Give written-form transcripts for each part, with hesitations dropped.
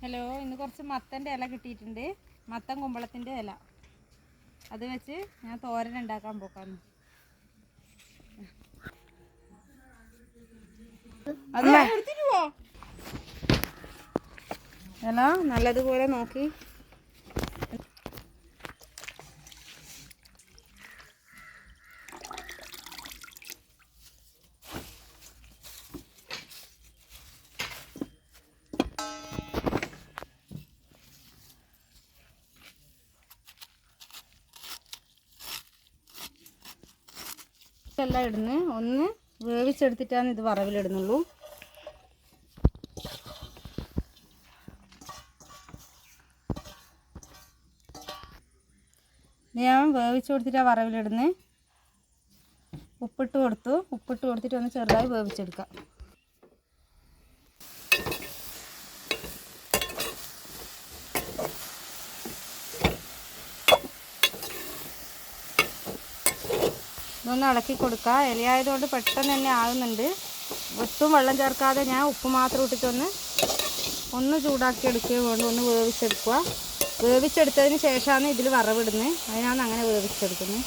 Hello, ഇന്ന് കുറച്ച് മത്തൻ്റെ ഇല കിട്ടിയിട്ടുണ്ട്. മത്തൻ കുമ്പളത്തിൻ്റെ ഇല അത് വെച്ച് ഞാൻ തോരൻ ഉണ്ടാക്കാൻ പോക്കാന്ന്. അത് എടുത്തിട്ട് ഇല നല്ലതുപോലെ നോക്കി എല്ലാം ഇടുന്നു. ഒന്ന് വേവിച്ചെടുത്തിട്ടാണ് ഇത് വറവിലിടുന്നുള്ളൂ. ഞാൻ വേവിച്ച് കൊടുത്തിട്ടാണ് വറവിലിടുന്നത്. ഉപ്പിട്ട് കൊടുത്തിട്ട് ഒന്ന് ചെറുതായി വേവിച്ചെടുക്കാം. ഇതൊന്ന് ഇളക്കി കൊടുക്കുക. ഇലയായതുകൊണ്ട് പെട്ടെന്ന് തന്നെ ആകുന്നുണ്ട്. ഒട്ടും വെള്ളം ചേർക്കാതെ ഞാൻ ഉപ്പ് മാത്രം ഇട്ടിട്ടൊന്ന് ചൂടാക്കി എടുക്കുകയും വേണ്ട. ഒന്ന് വേവിച്ചെടുക്കുക. വേവിച്ചെടുത്തതിന് ശേഷമാണ് ഇതിൽ വറവിടുന്നത്. അതിനാണ് അങ്ങനെ വേവിച്ചെടുക്കുന്നത്.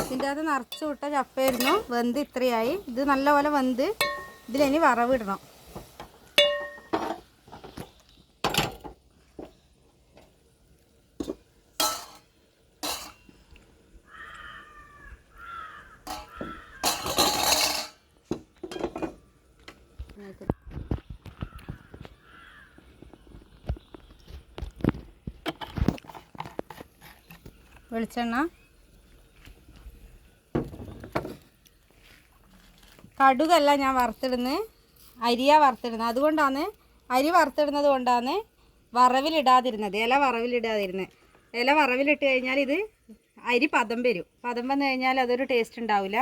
ഇതിൻ്റെ അകത്ത് നിറച്ച് വിട്ട ചപ്പയായിരുന്നു. വെന്ത് ഇത്രയായി. ഇത് നല്ലപോലെ വെന്ത് ഇതിലിനി വറവിടണം. വെളിച്ചെണ്ണ, കടുകല്ല ഞാൻ വറുത്തിടുന്നത്, അരിയാണ് വറുത്തിടുന്നത്. അതുകൊണ്ടാണ് അരി വറുത്തിടുന്നത് കൊണ്ടാണ് വറവിലിടാതിരുന്നത്. ഇല വറവിലിടാതിരുന്നത്. ഇല വറവിലിട്ട് കഴിഞ്ഞാൽ ഇത് അരി പദം വരും. പദം വന്നു കഴിഞ്ഞാൽ അതൊരു ടേസ്റ്റ് ഉണ്ടാവില്ല.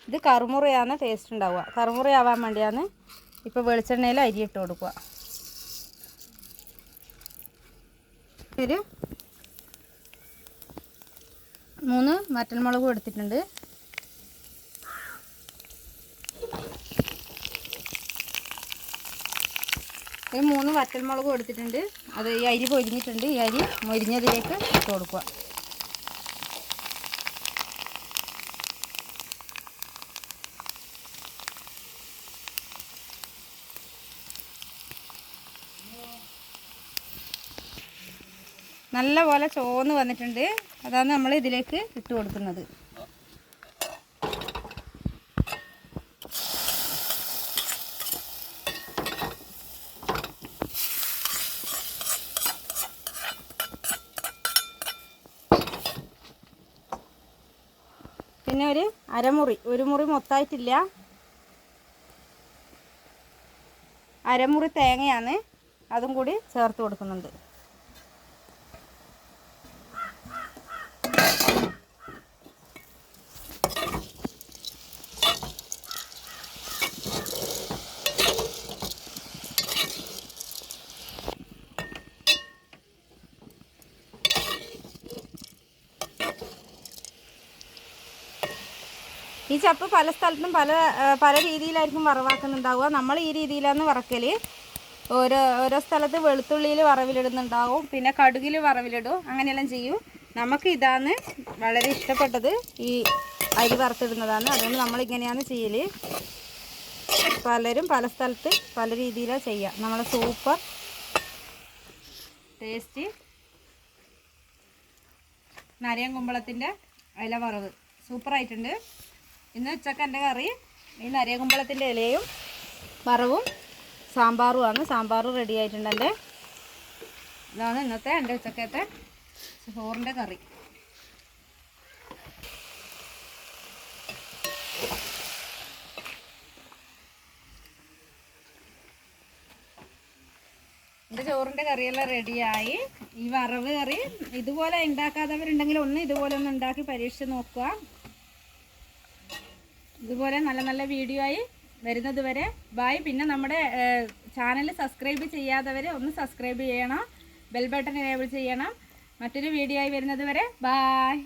ഇത് കറുമുറയാണ് ടേസ്റ്റ് ഉണ്ടാവുക. കറുമുറയാവാൻ വേണ്ടിയാണ് ഇപ്പോൾ വെളിച്ചെണ്ണയിൽ അരി ഇട്ട് കൊടുക്കുക. ഒരു 3 വറ്റൽമുളകും എടുത്തിട്ടുണ്ട്. ഒരു 3 വറ്റൽമുളകും എടുത്തിട്ടുണ്ട്. അത് ഈ അരി പൊരിഞ്ഞിട്ടുണ്ട്. ഈ അരി മൊരിഞ്ഞതിലേക്ക് ഇട്ട് കൊടുക്കുക. നല്ലപോലെ ചോന്ന് വന്നിട്ടുണ്ട്. അതാണ് നമ്മൾ ഇതിലേക്ക് ഇട്ട് കൊടുക്കുന്നത്. പിന്നെ ഒരു മുറി മൊത്തമായിട്ടില്ല, അരമുറി തേങ്ങയാണ്. അതും കൂടി ചേർത്ത് കൊടുക്കുന്നുണ്ട്. ഈ ചപ്പ് പല സ്ഥലത്തും പല രീതിയിലായിരിക്കും വറവാക്കുന്നുണ്ടാവുക. നമ്മൾ ഈ രീതിയിലാണ് വറക്കൽ. ഓരോ സ്ഥലത്ത് വെളുത്തുള്ളിയിൽ വറവിലിടുന്നുണ്ടാവും, പിന്നെ കടുകിൽ വറവിലിടും, അങ്ങനെയെല്ലാം ചെയ്യും. നമുക്ക് ഇതാണ് വളരെ ഇഷ്ടപ്പെട്ടത്. ഈ അരി വറുത്തിടുന്നതാണ്. അതുകൊണ്ട് നമ്മളിങ്ങനെയാണ് ചെയ്യൽ. പലരും പല സ്ഥലത്ത് പല രീതിയിലാണ് ചെയ്യുക. നമ്മളെ സൂപ്പർ ടേസ്റ്റ് നരയൻ കുമ്പളത്തിൻ്റെ ഇല വറവ് സൂപ്പറായിട്ടുണ്ട്. ഇന്ന് ഉച്ചക്ക് എൻ്റെ കറി ഈ നരയ കുമ്പളത്തിൻ്റെ ഇലയും വറവും സാമ്പാറുമാണ്. സാമ്പാറും റെഡി ആയിട്ടുണ്ട് എൻ്റെ. ഇതാണ് ഇന്നത്തെ എൻ്റെ ഉച്ചക്കത്തെ ചോറിൻ്റെ കറി. എൻ്റെ ചോറിൻ്റെ കറിയെല്ലാം റെഡിയായി. ഈ വറവ് കറി ഇതുപോലെ ഉണ്ടാക്കാത്തവരുണ്ടെങ്കിൽ ഇതുപോലെ ഒന്ന് ഉണ്ടാക്കി പരീക്ഷിച്ച് നോക്കുക. ഇതുപോലെ നല്ല നല്ല വീഡിയോ ആയി വരുന്നത് വരെ ബൈ. പിന്നെ നമ്മുടെ ചാനൽ സബ്സ്ക്രൈബ് ചെയ്യാത്തവർ ഒന്ന് സബ്സ്ക്രൈബ് ചെയ്യണം, ബെൽ ബട്ടൺ എനേബിൾ ചെയ്യണം. മറ്റൊരു വീഡിയോ ആയി വരുന്നത് വരെ ബൈ.